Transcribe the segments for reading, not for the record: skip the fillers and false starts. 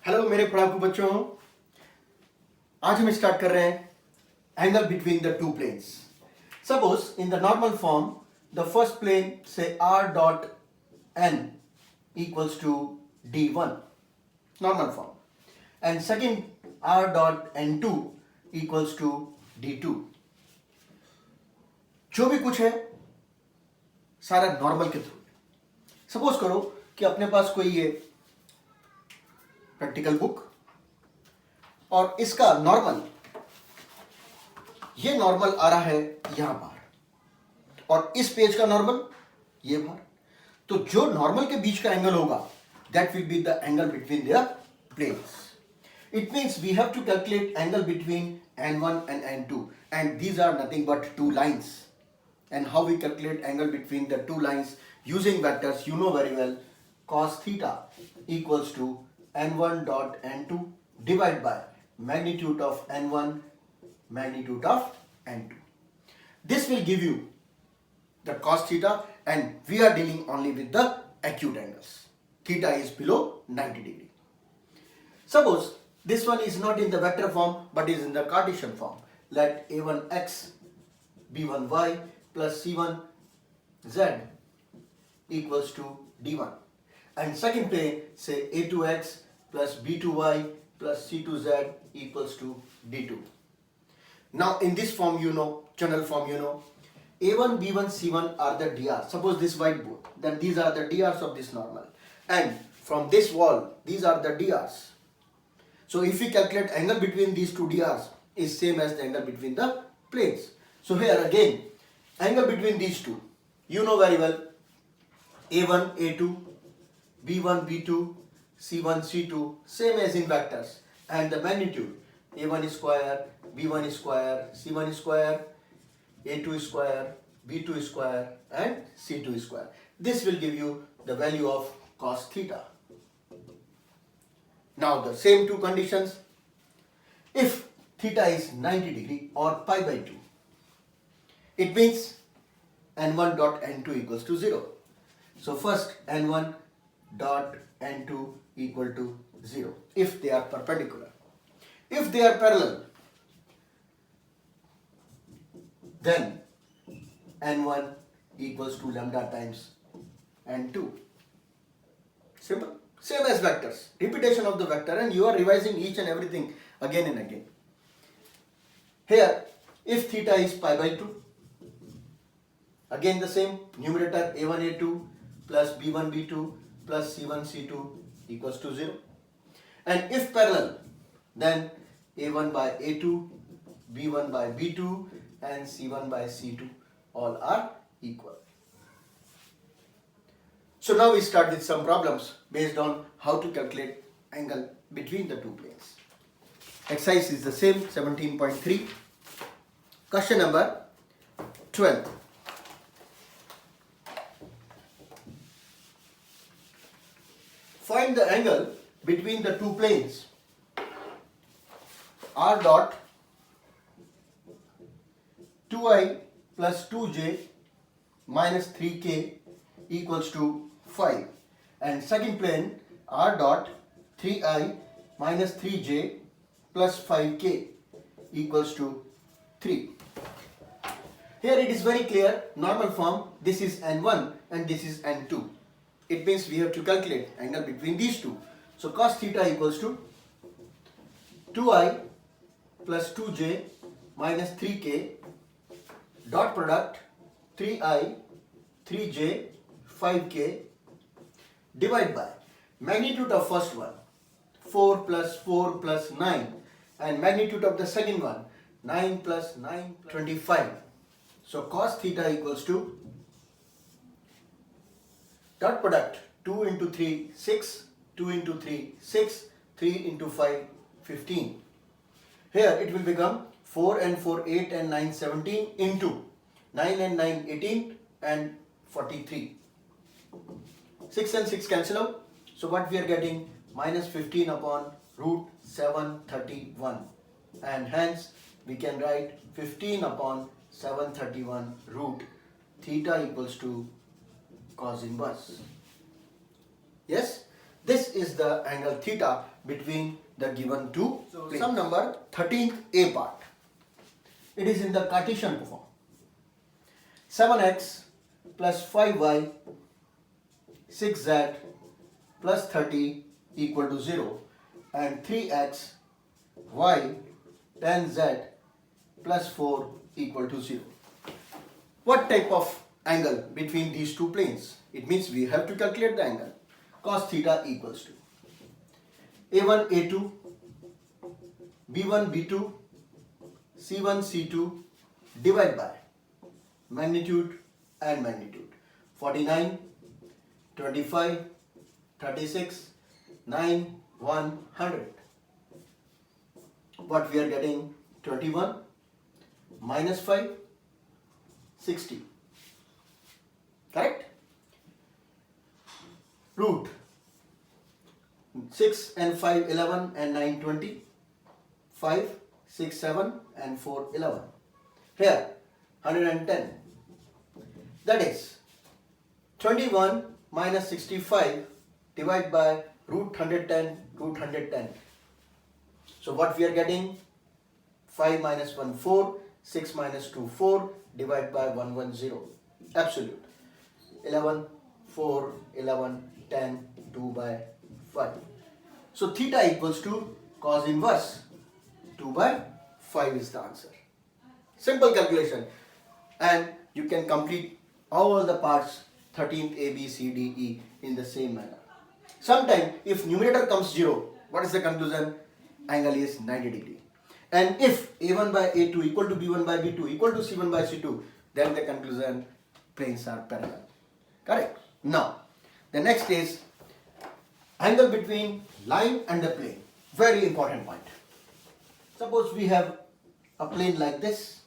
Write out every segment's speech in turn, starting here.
Hello मेरे पढ़ाकू बच्चों, आज हम स्टार्ट कर रहे हैं angle between the two planes. Suppose in the normal form the first plane से r dot n equals to d1 normal form and second r dot n2 equals to d2. जो भी कुछ है सारा नॉर्मल के थ्रू. सपोज करो कि अपने पास कोई ये प्रैक्टिकल बुक और इसका नॉर्मल, ये नॉर्मल आ रहा है यहां पर और इस पेज का नॉर्मल ये बाहर. तो जो नॉर्मल के बीच का एंगल होगा that will be the angle between their planes. It means we have to calculate angle between n1 and n2 and these are nothing but two lines. And how we calculate angle between the two lines using vectors, you know very well. Cos theta equals to n1 dot n2 divided by magnitude of n1 magnitude of n2. This will give you the cos theta and we are dealing only with the acute angles. Theta is below 90 degree. Suppose this one is not in the vector form but is in the Cartesian form. Let a1x b1y plus c1z equals to d1. And second plane say a2x plus b2y plus c2z equals to d2. Now in this form you know, general form you know, a1, b1, c1 are the drs. Suppose this whiteboard, then these are the drs of this normal. And from this wall, these are the drs. So if we calculate angle between these two drs is same as the angle between the planes. So here again, angle between these two, you know very well, a1, a2, b1, b2, c1, c2, same as in vectors. And the magnitude, a1 square, b1 square, c1 square, a2 square, b2 square and c2 square. This will give you the value of cos theta. Now the same two conditions. If theta is 90 degree or pi by 2, it means n1 dot n2 equals to 0. So first n1 dot n2 equal to 0 if they are perpendicular. If they are parallel, then n1 equals to lambda times n2. Simple. Same as vectors. Repetition of the vector and you are revising each and everything again and again. Here, if theta is pi by 2, again the same numerator a1 a2 plus b1 b2 plus c1 c2 equals to 0. And if parallel, then a1 by a2, b1 by b2 and c1 by c2 all are equal. So now we start with some problems based on how to calculate angle between the two planes. Exercise is the same, 17.3. Question number 12. Find the angle between the two planes r dot 2i plus 2j minus 3k equals to 5 and second plane r dot 3i minus 3j plus 5k equals to 3. Here it is very clear, normal form, this is n1 and this is n2. It means we have to calculate angle between these two. So cos theta equals to 2i plus 2j minus 3k dot product 3i 3j 5k divided by magnitude of first one 4 plus 4 plus 9 and magnitude of the second one 9 plus 9 25. So cos theta equals to dot product 2 into 3 6, 2 into 3 6, 3 into 5 15. Here it will become 4 and 4 8 and 9 17 into 9 and 9 18 and 43. 6 and 6 cancel out. So what we are getting, minus 15 upon root 731 and hence we can write 15 upon 731 root theta equals to cos inverse. Yes. This is the angle theta between the given two planes. Sum number 13th A part. It is in the Cartesian form. 7x plus 5y 6z plus 30 equal to 0 and 3x y 10z plus 4 equal to 0. What type of angle between these two planes? It means we have to calculate the angle. Cos theta equals to A1 A2 B1 B2 C1 C2 divided by magnitude and magnitude. 49 25 36 9 100. What we are getting? 21 minus 5 60. Correct? Root 6 and 5 11 and 9 20. 5 6 7 and 4 11. Here 110. That is 21 minus 65 divided by root 110 root 110. So what we are getting? 5 minus 1 4, 6 minus 2 4 divided by 110. Absolute. 11 4 11 10 2 by 5. So theta equals to cos inverse 2 by 5 is the answer. Simple calculation, and you can complete all the parts 13th A, B, C, D, E in the same manner. Sometime if numerator comes 0, what is the conclusion? Angle is 90 degree. And if A1 by A2 equal to B1 by B2 equal to C1 by C2, then the conclusion planes are parallel. Correct? Now, the next is angle between line and the plane. Very important point. Suppose we have a plane like this.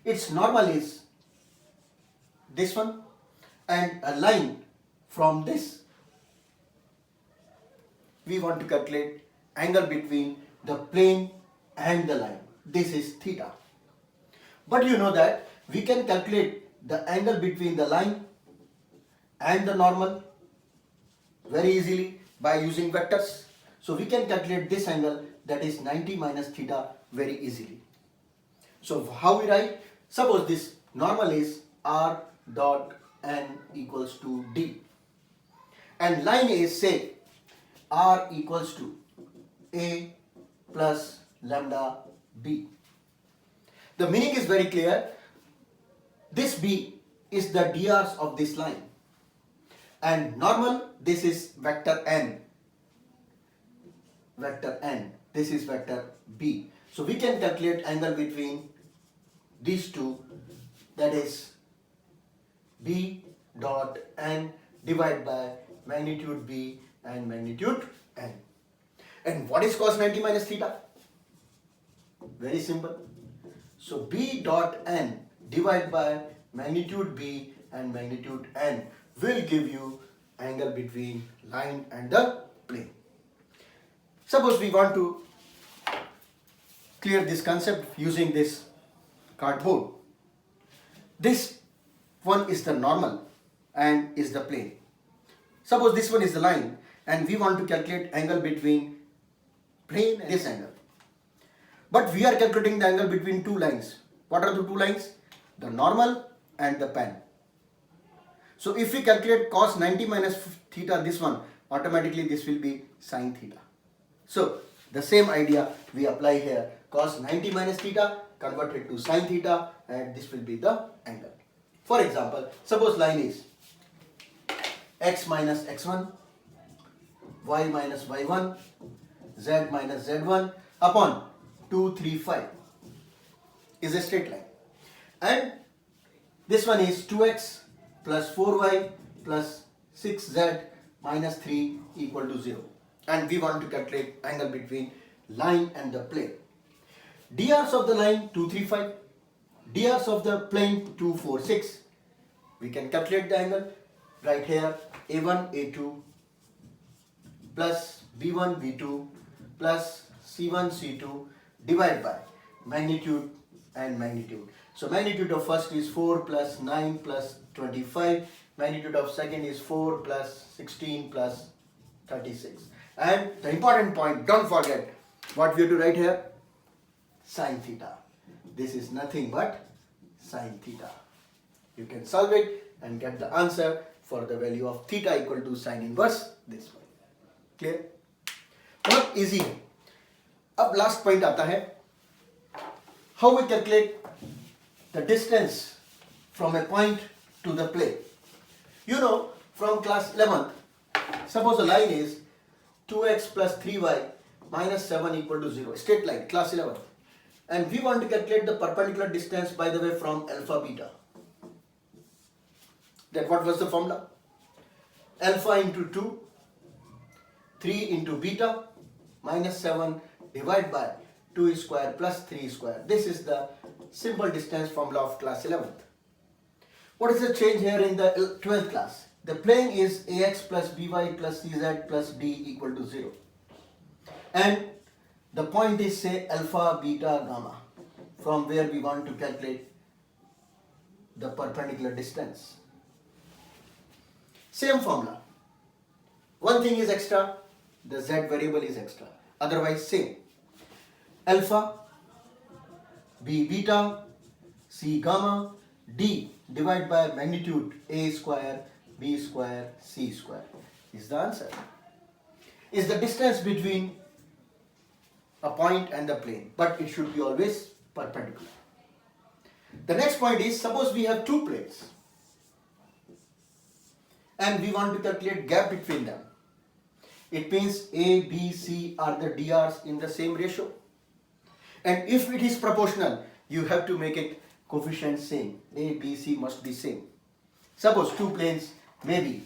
Its normal is this one, and a line from this. We want to calculate angle between the plane and the line. This is theta. But you know that we can calculate the angle between the line and the normal very easily by using vectors. So we can calculate this angle, that is 90 minus theta, very easily. So how we write? Suppose this normal is r dot n equals to d, and line is, say, r equals to a plus lambda b. The meaning is very clear. This b is the drs of this line, and normal, this is vector n. Vector n. This is vector b. So we can calculate angle between these two, that is b dot n divided by magnitude b and magnitude n. And what is cos 90 minus theta? Very simple. So b dot n divided by magnitude b and magnitude n will give you angle between line and the plane. Suppose we want to clear this concept using this cardboard. This one is the normal and is the plane. Suppose this one is the line and we want to calculate angle between plane and this angle. But we are calculating the angle between two lines. What are the two lines? The normal and the pen. So if we calculate cos 90 minus theta, this one, automatically this will be sin theta. So the same idea we apply here. Cos 90 minus theta converted to sin theta, and this will be the angle. For example, suppose line is x minus x1, y minus y1, z minus z1 upon 2, 3, 5 is a straight line. And this one is 2x plus 4y plus 6z minus 3 equal to 0. And we want to calculate angle between line and the plane. Drs of the line 2, 3, 5. Drs of the plane 2, 4, 6. We can calculate the angle right here. A1, A2 plus B1, B2 plus C1, C2 divided by magnitude and magnitude. So magnitude of first is 4 plus 9 plus 25. Magnitude of second is 4 plus 16 plus 36. And the important point, don't forget what we have to write here, sin theta. This is nothing but sin theta. You can solve it and get the answer for the value of theta equal to sin inverse this one. Clear? बहुत easy है. अब last point आता है, how we calculate the distance from a point to the plane. You know, from class 11th, suppose a line is 2x plus 3y minus 7 equal to 0. Straight line, class 11. And we want to calculate the perpendicular distance, by the way, from alpha beta. That what was the formula? Alpha into 2, 3 into beta, minus 7 divided by 2 square plus 3 square. This is the simple distance formula of class 11th. What is the change here in the 12th class? The plane is ax plus by plus cz plus d equal to 0. And the point is, say, alpha, beta, gamma, from where we want to calculate the perpendicular distance. Same formula. One thing is extra, the z variable is extra. Otherwise, same. Alpha, b beta, c gamma, d divided by magnitude a square, b square, c square is the answer. Is the distance between a point and the plane, but it should be always perpendicular. The next point is, suppose we have two planes and we want to calculate gap between them. It means A, B, C are the DRs in the same ratio. And if it is proportional, you have to make it coefficient same. A, B, C must be same. Suppose two planes may be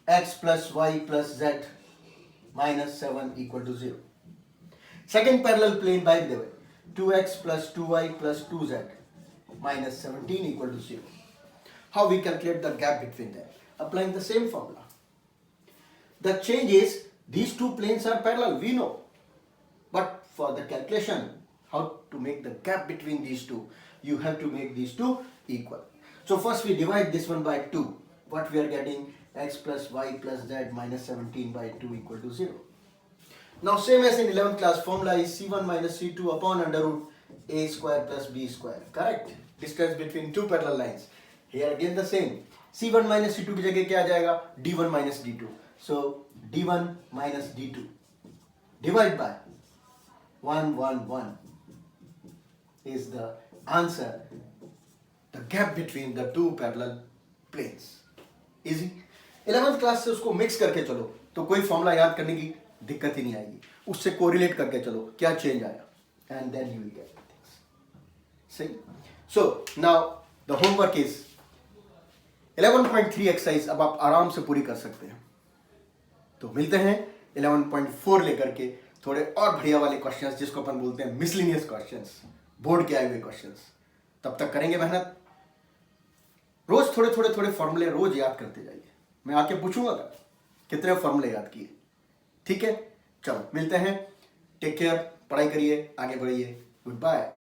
x plus y plus z minus 7 equal to 0. Second parallel plane, by the way, 2x plus 2y plus 2z minus 17 equal to 0. How we calculate the gap between them? Applying the same formula. The change is, these two planes are parallel, we know. But for the calculation, how to make the gap between these two, you have to make these two equal. So first we divide this one by 2. What we are getting? X plus y plus z minus 17 by 2 equal to 0. Now same as in 11th class, formula is c1 minus c2 upon under root a square plus b square. Correct? Distance between two parallel lines. Here again the same. c1 minus c2 की जगह क्या आ जाएगा? d1 minus d2. So d1 minus d2 divided by 1 1 1 is the answer. The gap between the two parallel planes. Easy. 11th class से उसको mix करके चलो तो कोई फॉर्मूला याद करने की दिक्कत ही नहीं आएगी. उससे कोरिलेट करके चलो क्या चेंज आया, and then you will get things. सही. So now the homework is 11.3 exercise अब आप आराम से पूरी कर सकते हैं. तो मिलते हैं 11.4 लेकर के थोड़े और बढ़िया वाले क्वेश्चंस, जिसको अपन बोलते हैं मिसलिनियस क्वेश्चंस, बोर्ड के आए हुए क्वेश्चंस. तब तक करेंगे मेहनत. रोज थोड़े फॉर्मूले रोज याद करते जाइए. मैं आके पूछूंगा कितने फॉर्मूले याद किए. ठीक है, चलो मिलते हैं. टेक केयर, पढ़ाई करिए, आगे बढ़िए. Good bye.